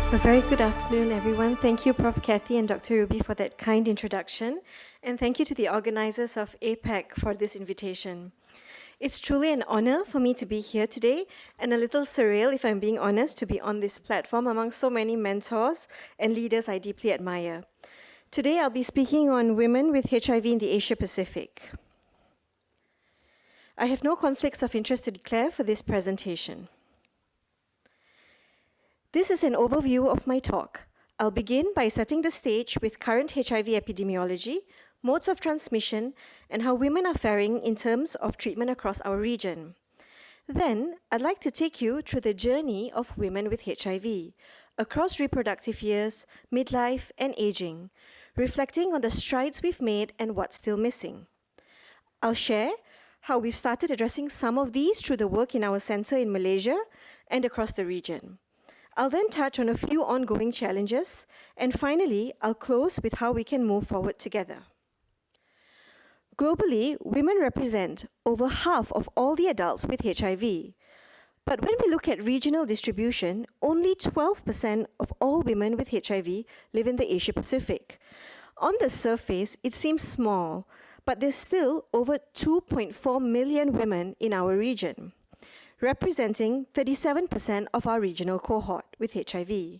A very good afternoon, everyone. Thank you, Prof. Kathy and Dr. Ruby, for that kind introduction. And thank you to the organizers of APACC for this invitation. It's truly an honor for me to be here today, and a little surreal, if I'm being honest, to be on this platform among so many mentors and leaders I deeply admire. Today, I'll be speaking on women with HIV in the Asia Pacific. I have no conflicts of interest to declare for this presentation. This is an overview of my talk. I'll begin by setting the stage with current HIV epidemiology, modes of transmission, and how women are faring in terms of treatment across our region. Then, I'd like to take you through the journey of women with HIV, across reproductive years, midlife, and aging, reflecting on the strides we've made and what's still missing. I'll share how we've started addressing some of these through the work in our center in Malaysia and across the region. I'll then touch on a few ongoing challenges, and finally, I'll close with how we can move forward together. Globally, women represent over half of all the adults with HIV. But when we look at regional distribution, only 12% of all women with HIV live in the Asia Pacific. On the surface, it seems small, but there's still over 2.4 million women in our region, representing 37% of our regional cohort with HIV.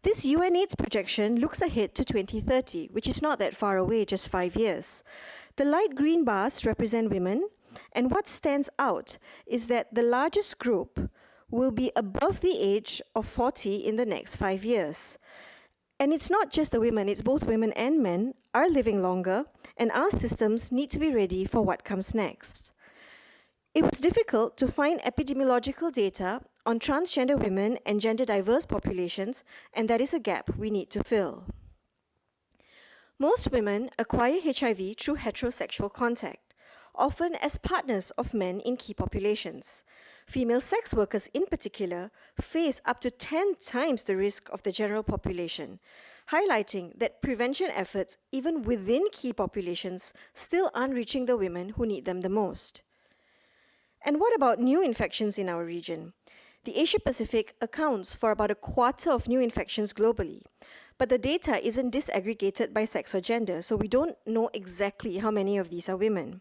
This UNAIDS projection looks ahead to 2030, which is not that far away, just 5 years. The light green bars represent women, and what stands out is that the largest group will be above the age of 40 in the next 5 years. And it's not just the women, it's both women and men are living longer, and our systems need to be ready for what comes next. It was difficult to find epidemiological data on transgender women and gender diverse populations, and that is a gap we need to fill. Most women acquire HIV through heterosexual contact, often as partners of men in key populations. Female sex workers in particular face up to 10 times the risk of the general population, highlighting that prevention efforts, even within key populations, still aren't reaching the women who need them the most. And what about new infections in our region? The Asia Pacific accounts for about a quarter of new infections globally, but the data isn't disaggregated by sex or gender, so we don't know exactly how many of these are women.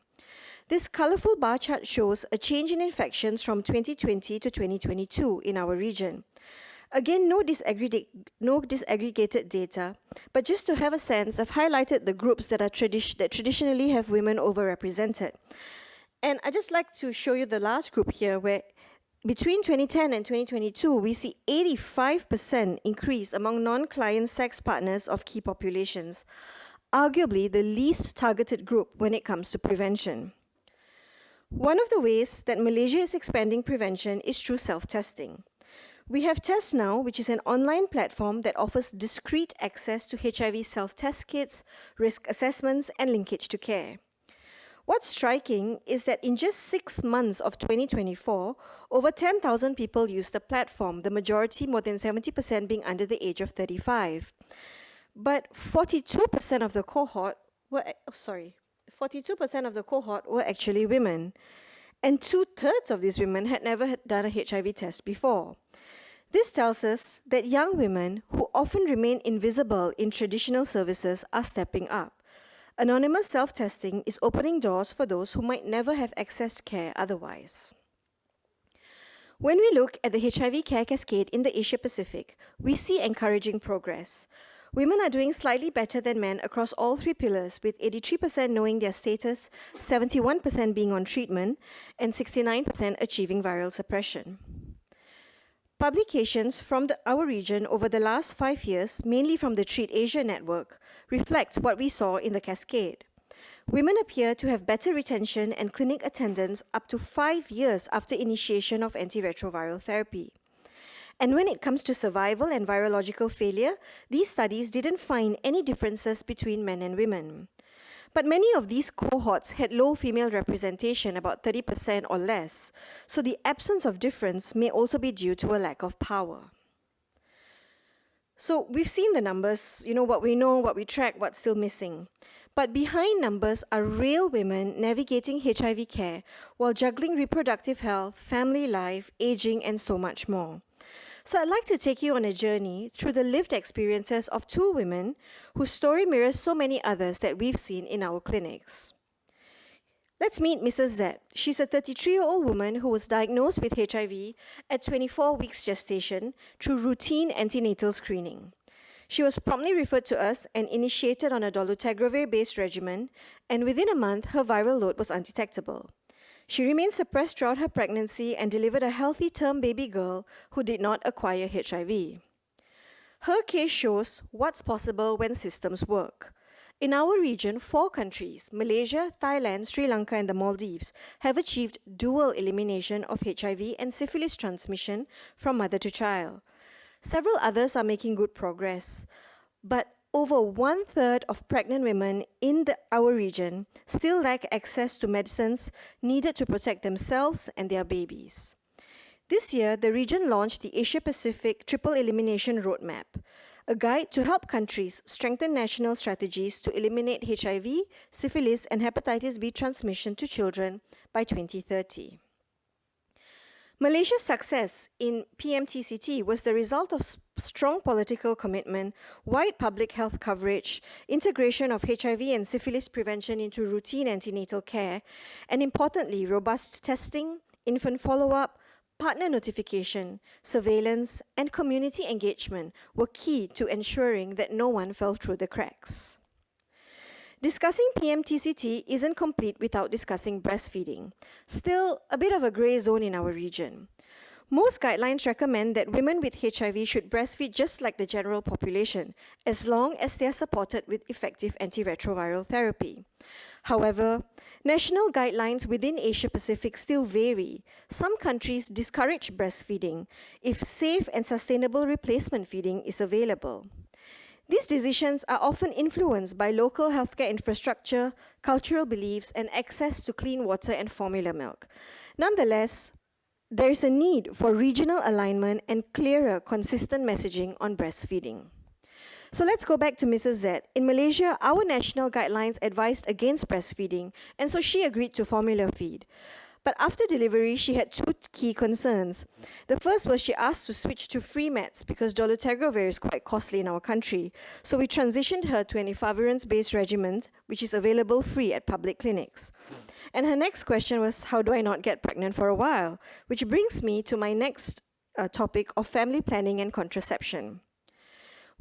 This colorful bar chart shows a change in infections from 2020 to 2022 in our region. Again, no disaggregated data, but just to have a sense, I've highlighted the groups that traditionally have women overrepresented. And I'd just like to show you the last group here, where between 2010 and 2022, we see 85% increase among non-client sex partners of key populations, arguably the least targeted group when it comes to prevention. One of the ways that Malaysia is expanding prevention is through self-testing. We have Test Now, which is an online platform that offers discrete access to HIV self-test kits, risk assessments, and linkage to care. What's striking is that in just 6 months of 2024, over 10,000 people used the platform, the majority, more than 70%, being under the age of 35. But 42% of the cohort were actually women, and 2/3 of these women had never done a HIV test before. This tells us that young women, who often remain invisible in traditional services, are stepping up. Anonymous self-testing is opening doors for those who might never have accessed care otherwise. When we look at the HIV care cascade in the Asia Pacific, we see encouraging progress. Women are doing slightly better than men across all 3 pillars, with 83% knowing their status, 71% being on treatment, and 69% achieving viral suppression. Publications from our region over the last 5 years, mainly from the Treat Asia network, reflect what we saw in the cascade. Women appear to have better retention and clinic attendance up to 5 years after initiation of antiretroviral therapy. And when it comes to survival and virological failure, these studies didn't find any differences between men and women. But many of these cohorts had low female representation, about 30% or less, so the absence of difference may also be due to a lack of power. So we've seen the numbers, what we know, what we track, what's still missing. But behind numbers are real women navigating HIV care while juggling reproductive health, family life, aging, and so much more. So I'd like to take you on a journey through the lived experiences of two women whose story mirrors so many others that we've seen in our clinics. Let's meet Mrs. Z. She's a 33-year-old woman who was diagnosed with HIV at 24 weeks gestation through routine antenatal screening. She was promptly referred to us and initiated on a dolutegravir-based regimen, and within a month, her viral load was undetectable. She remained suppressed throughout her pregnancy and delivered a healthy term baby girl who did not acquire HIV. Her case shows what's possible when systems work. In our region, 4 countries, Malaysia, Thailand, Sri Lanka, and the Maldives, have achieved dual elimination of HIV and syphilis transmission from mother to child. Several others are making good progress, but over 1/3 of pregnant women in our region still lack access to medicines needed to protect themselves and their babies. This year, the region launched the Asia-Pacific Triple Elimination Roadmap, a guide to help countries strengthen national strategies to eliminate HIV, syphilis, and hepatitis B transmission to children by 2030. Malaysia's success in PMTCT was the result of strong political commitment, wide public health coverage, integration of HIV and syphilis prevention into routine antenatal care, and importantly, robust testing, infant follow-up, partner notification, surveillance, and community engagement were key to ensuring that no one fell through the cracks. Discussing PMTCT isn't complete without discussing breastfeeding, still a bit of a grey zone in our region. Most guidelines recommend that women with HIV should breastfeed just like the general population, as long as they are supported with effective antiretroviral therapy. However, national guidelines within Asia-Pacific still vary. Some countries discourage breastfeeding if safe and sustainable replacement feeding is available. These decisions are often influenced by local healthcare infrastructure, cultural beliefs, and access to clean water and formula milk. Nonetheless, there is a need for regional alignment and clearer, consistent messaging on breastfeeding. So let's go back to Mrs. Z. In Malaysia, our national guidelines advised against breastfeeding, and so she agreed to formula feed. But after delivery, she had 2 key concerns. The first was she asked to switch to free meds because dolutegravir is quite costly in our country. So we transitioned her to an efavirenz-based regimen, which is available free at public clinics. And her next question was, how do I not get pregnant for a while? Which brings me to my next topic of family planning and contraception.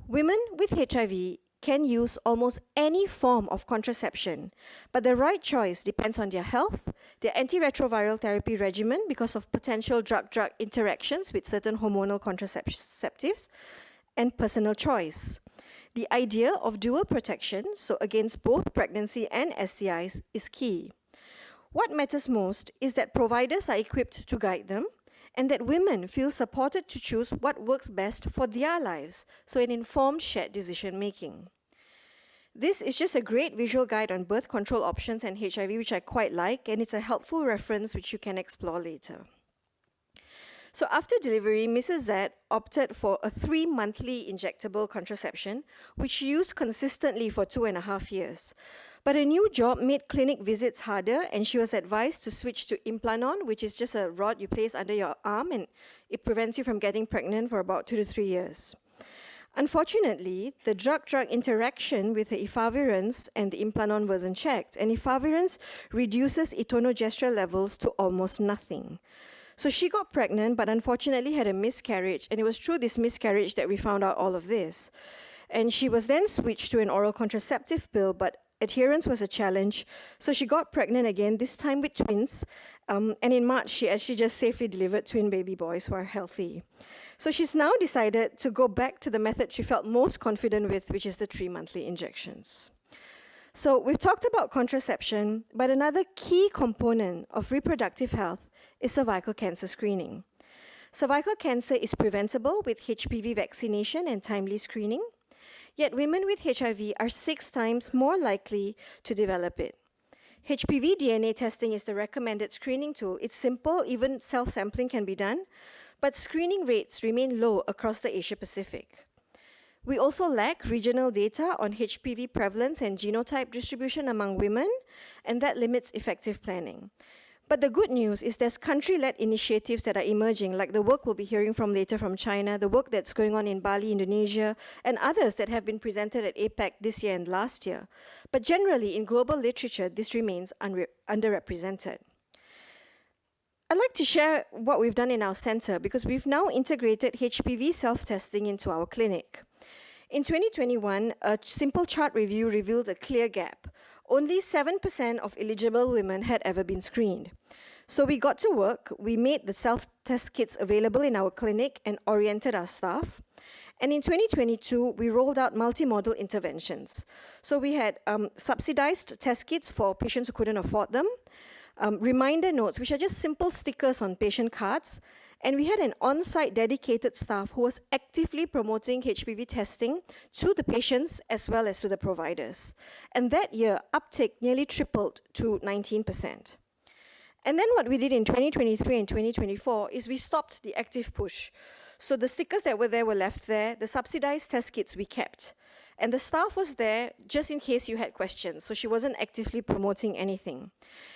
Women with HIV can use almost any form of contraception, but the right choice depends on their health, their antiretroviral therapy regimen because of potential drug-drug interactions with certain hormonal contraceptives, and personal choice. The idea of dual protection, so against both pregnancy and STIs, is key. What matters most is that providers are equipped to guide them, and that women feel supported to choose what works best for their lives, so an informed shared decision-making. This is just a great visual guide on birth control options and HIV, which I quite like, and it's a helpful reference which you can explore later. So after delivery, Mrs. Z opted for a 3-monthly injectable contraception, which she used consistently for 2.5 years. But a new job made clinic visits harder, and she was advised to switch to Implanon, which is just a rod you place under your arm, and it prevents you from getting pregnant for about 2 to 3 years. Unfortunately, the drug-drug interaction with the efavirenz and the Implanon wasn't checked, and efavirenz reduces etonogestrel levels to almost nothing. So she got pregnant, but unfortunately had a miscarriage, and it was through this miscarriage that we found out all of this. And she was then switched to an oral contraceptive pill, but adherence was a challenge, so she got pregnant again, this time with twins, and in March she actually just safely delivered twin baby boys who are healthy. So she's now decided to go back to the method she felt most confident with, which is the 3-monthly injections. So we've talked about contraception, but another key component of reproductive health is cervical cancer screening. Cervical cancer is preventable with HPV vaccination and timely screening, yet women with HIV are 6 times more likely to develop it. HPV DNA testing is the recommended screening tool. It's simple, even self-sampling can be done, but screening rates remain low across the Asia-Pacific. We also lack regional data on HPV prevalence and genotype distribution among women, and that limits effective planning. But the good news is there's country-led initiatives that are emerging, like the work we'll be hearing from later from China, the work that's going on in Bali, Indonesia, and others that have been presented at APACC this year and last year. But generally, in global literature, this remains underrepresented. I'd like to share what we've done in our center because we've now integrated HPV self-testing into our clinic. In 2021, a simple chart review revealed a clear gap. Only 7% of eligible women had ever been screened. So we got to work, we made the self-test kits available in our clinic and oriented our staff. And in 2022, we rolled out multimodal interventions. So we had subsidized test kits for patients who couldn't afford them, reminder notes, which are just simple stickers on patient cards, and we had an on-site dedicated staff who was actively promoting HPV testing to the patients as well as to the providers. And that year, uptake nearly tripled to 19%. And then what we did in 2023 and 2024 is we stopped the active push. So the stickers that were there were left there, the subsidized test kits we kept. And the staff was there just in case you had questions, so she wasn't actively promoting anything.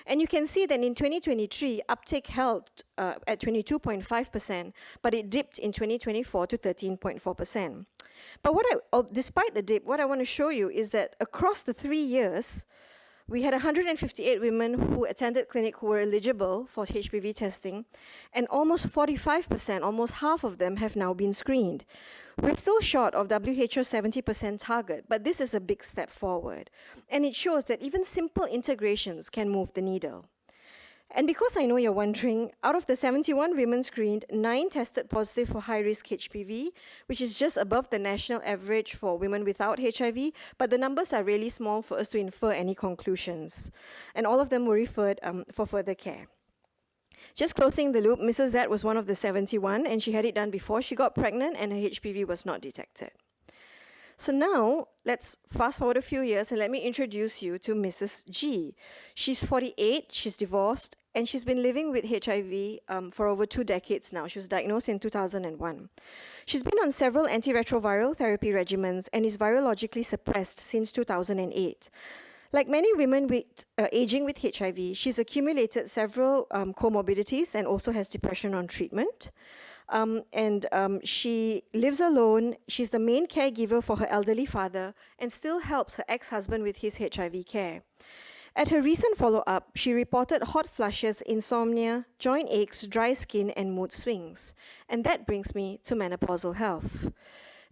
And you can see that in 2023, uptake held at 22.5%, but it dipped in 2024 to 13.4%. But despite the dip, what I want to show you is that across the 3 years, we had 158 women who attended clinic who were eligible for HPV testing, and almost 45%, almost half of them have now been screened. We're still short of WHO's 70% target, but this is a big step forward. And it shows that even simple integrations can move the needle. And because I know you're wondering, out of the 71 women screened, 9 tested positive for high-risk HPV, which is just above the national average for women without HIV, but the numbers are really small for us to infer any conclusions. And all of them were referred for further care. Just closing the loop, Mrs. Z was one of the 71, and she had it done before she got pregnant, and her HPV was not detected. So now, let's fast forward a few years, and let me introduce you to Mrs. G. She's 48, she's divorced, and she's been living with HIV for over 2 decades now. She was diagnosed in 2001. She's been on several antiretroviral therapy regimens and is virologically suppressed since 2008. Like many women aging with HIV, she's accumulated several comorbidities and also has depression on treatment. She lives alone. She's the main caregiver for her elderly father and still helps her ex-husband with his HIV care. At her recent follow-up, she reported hot flushes, insomnia, joint aches, dry skin, and mood swings. And that brings me to menopausal health.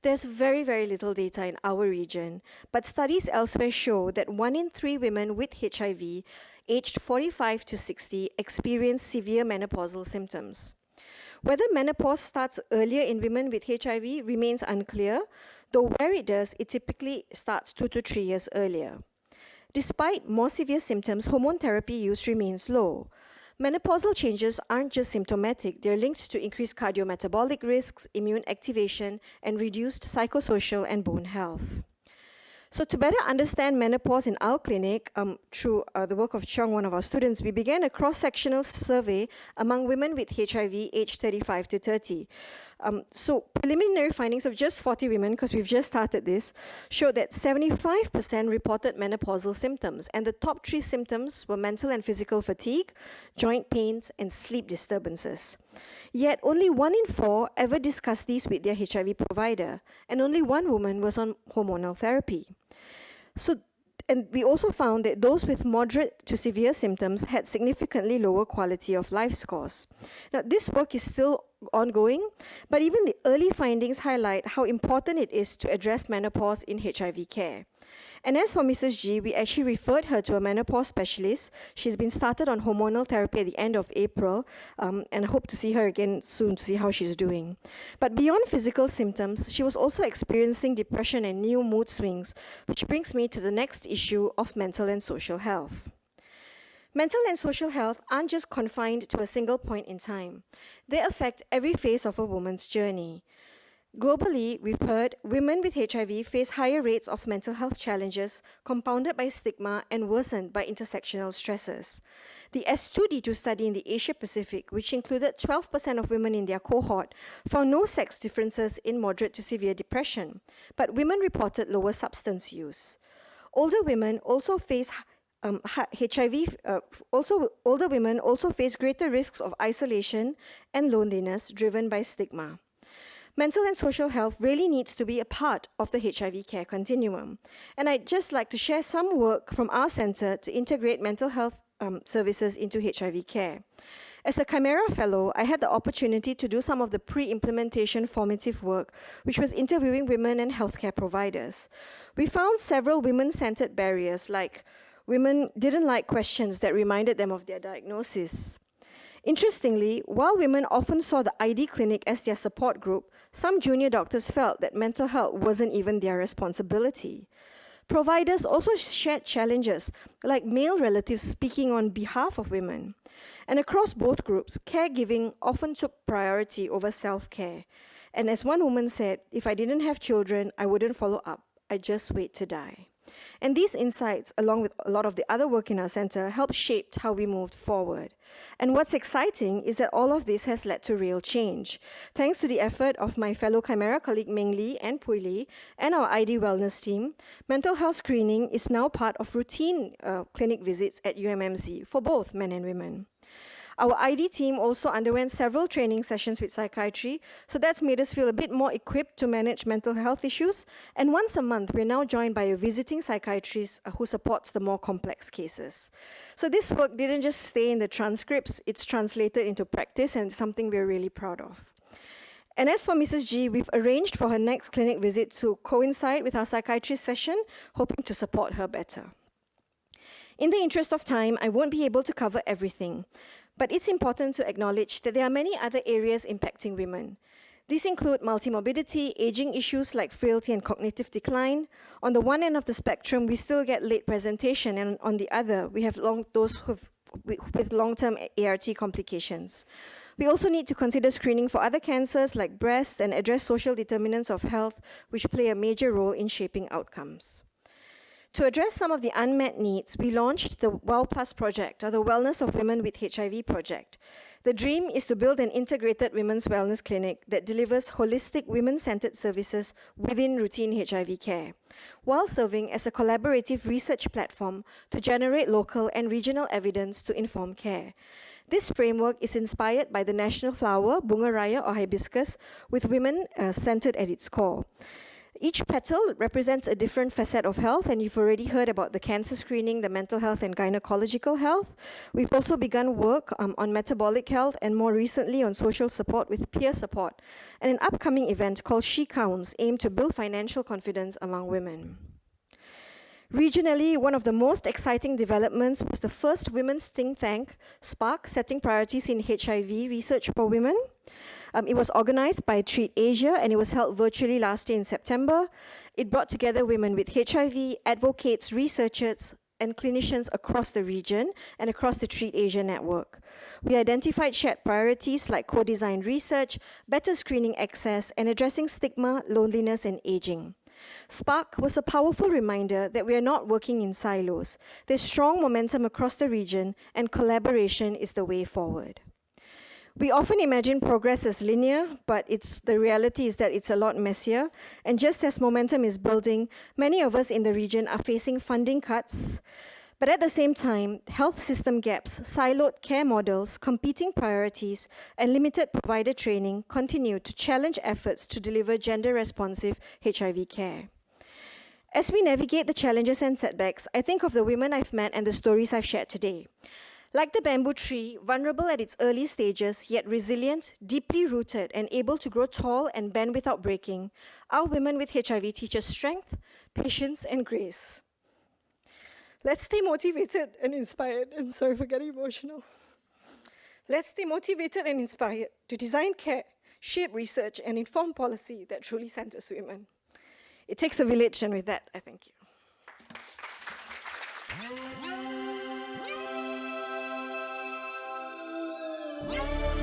There's very, very little data in our region, but studies elsewhere show that 1 in 3 women with HIV aged 45 to 60 experience severe menopausal symptoms. Whether menopause starts earlier in women with HIV remains unclear, though where it does, it typically starts 2 to 3 years earlier. Despite more severe symptoms, hormone therapy use remains low. Menopausal changes aren't just symptomatic, they're linked to increased cardiometabolic risks, immune activation, and reduced psychosocial and bone health. So to better understand menopause in our clinic, through the work of Cheong, one of our students, we began a cross-sectional survey among women with HIV aged 35 to 30. So preliminary findings of just 40 women, because we've just started this, showed that 75% reported menopausal symptoms, and the top 3 symptoms were mental and physical fatigue, joint pains, and sleep disturbances. Yet only 1 in 4 ever discussed these with their HIV provider, and only 1 woman was on hormonal therapy. And we also found that those with moderate to severe symptoms had significantly lower quality of life scores. Now, this work is still ongoing, but even the early findings highlight how important it is to address menopause in HIV care. And as for Mrs. G, we actually referred her to a menopause specialist. She's been started on hormonal therapy at the end of April, and I hope to see her again soon to see how she's doing. But beyond physical symptoms, she was also experiencing depression and new mood swings, which brings me to the next issue of mental and social health. Mental and social health aren't just confined to a single point in time. They affect every phase of a woman's journey. Globally, we've heard women with HIV face higher rates of mental health challenges compounded by stigma and worsened by intersectional stresses. The S2D2 study in the Asia Pacific, which included 12% of women in their cohort, found no sex differences in moderate to severe depression, but women reported lower substance use. Older women also face older women also face greater risks of isolation and loneliness driven by stigma. Mental and social health really needs to be a part of the HIV care continuum. And I'd just like to share some work from our center to integrate mental health services into HIV care. As a Chimera Fellow, I had the opportunity to do some of the pre-implementation formative work, which was interviewing women and healthcare providers. We found several women-centered barriers, like women didn't like questions that reminded them of their diagnosis. Interestingly, while women often saw the ID clinic as their support group, some junior doctors felt that mental health wasn't even their responsibility. Providers also shared challenges, like male relatives speaking on behalf of women. And across both groups, caregiving often took priority over self-care. And as one woman said, "If I didn't have children, I wouldn't follow up. I'd just wait to die." And these insights, along with a lot of the other work in our center, helped shape how we moved forward. And what's exciting is that all of this has led to real change. Thanks to the effort of my fellow Chimera colleague Meng Li and Pui Li and our ID wellness team, mental health screening is now part of routine clinic visits at UMMC for both men and women. Our ID team also underwent several training sessions with psychiatry, so that's made us feel a bit more equipped to manage mental health issues. And once a month, we're now joined by a visiting psychiatrist who supports the more complex cases. So this work didn't just stay in the transcripts, it's translated into practice and something we're really proud of. And as for Mrs. G, we've arranged for her next clinic visit to coincide with our psychiatrist session, hoping to support her better. In the interest of time, I won't be able to cover everything. But it's important to acknowledge that there are many other areas impacting women. These include multimorbidity, aging issues like frailty and cognitive decline. On the one end of the spectrum, we still get late presentation, and on the other, we have those with long-term ART complications. We also need to consider screening for other cancers like breast and address social determinants of health, which play a major role in shaping outcomes. To address some of the unmet needs, we launched the Well Plus project, or the Wellness of Women with HIV project. The dream is to build an integrated women's wellness clinic that delivers holistic women-centered services within routine HIV care, while serving as a collaborative research platform to generate local and regional evidence to inform care. This framework is inspired by the national flower, Bunga Raya or hibiscus, with women centered at its core. Each petal represents a different facet of health, and you've already heard about the cancer screening, the mental health and gynecological health. We've also begun work on metabolic health and more recently on social support with peer support, and an upcoming event called She Counts aimed to build financial confidence among women. Regionally, one of the most exciting developments was the first women's think tank, SPARC, setting priorities in HIV research for women. It was organized by Treat Asia, and it was held virtually last year in September. It brought together women with HIV, advocates, researchers, and clinicians across the region and across the Treat Asia network. We identified shared priorities like co-designed research, better screening access, and addressing stigma, loneliness, and aging. SPARC was a powerful reminder that we are not working in silos. There's strong momentum across the region, and collaboration is the way forward. We often imagine progress as linear, but the reality is that it's a lot messier. And just as momentum is building, many of us in the region are facing funding cuts. But at the same time, health system gaps, siloed care models, competing priorities, and limited provider training continue to challenge efforts to deliver gender-responsive HIV care. As we navigate the challenges and setbacks, I think of the women I've met and the stories I've shared today. Like the bamboo tree, vulnerable at its early stages, yet resilient, deeply rooted, and able to grow tall and bend without breaking, our women with HIV teach us strength, patience, and grace. Let's stay motivated and inspired, and sorry for getting emotional. Let's stay motivated and inspired to design care, shape research, and inform policy that truly centers women. It takes a village, and with that, I thank you. Yeah.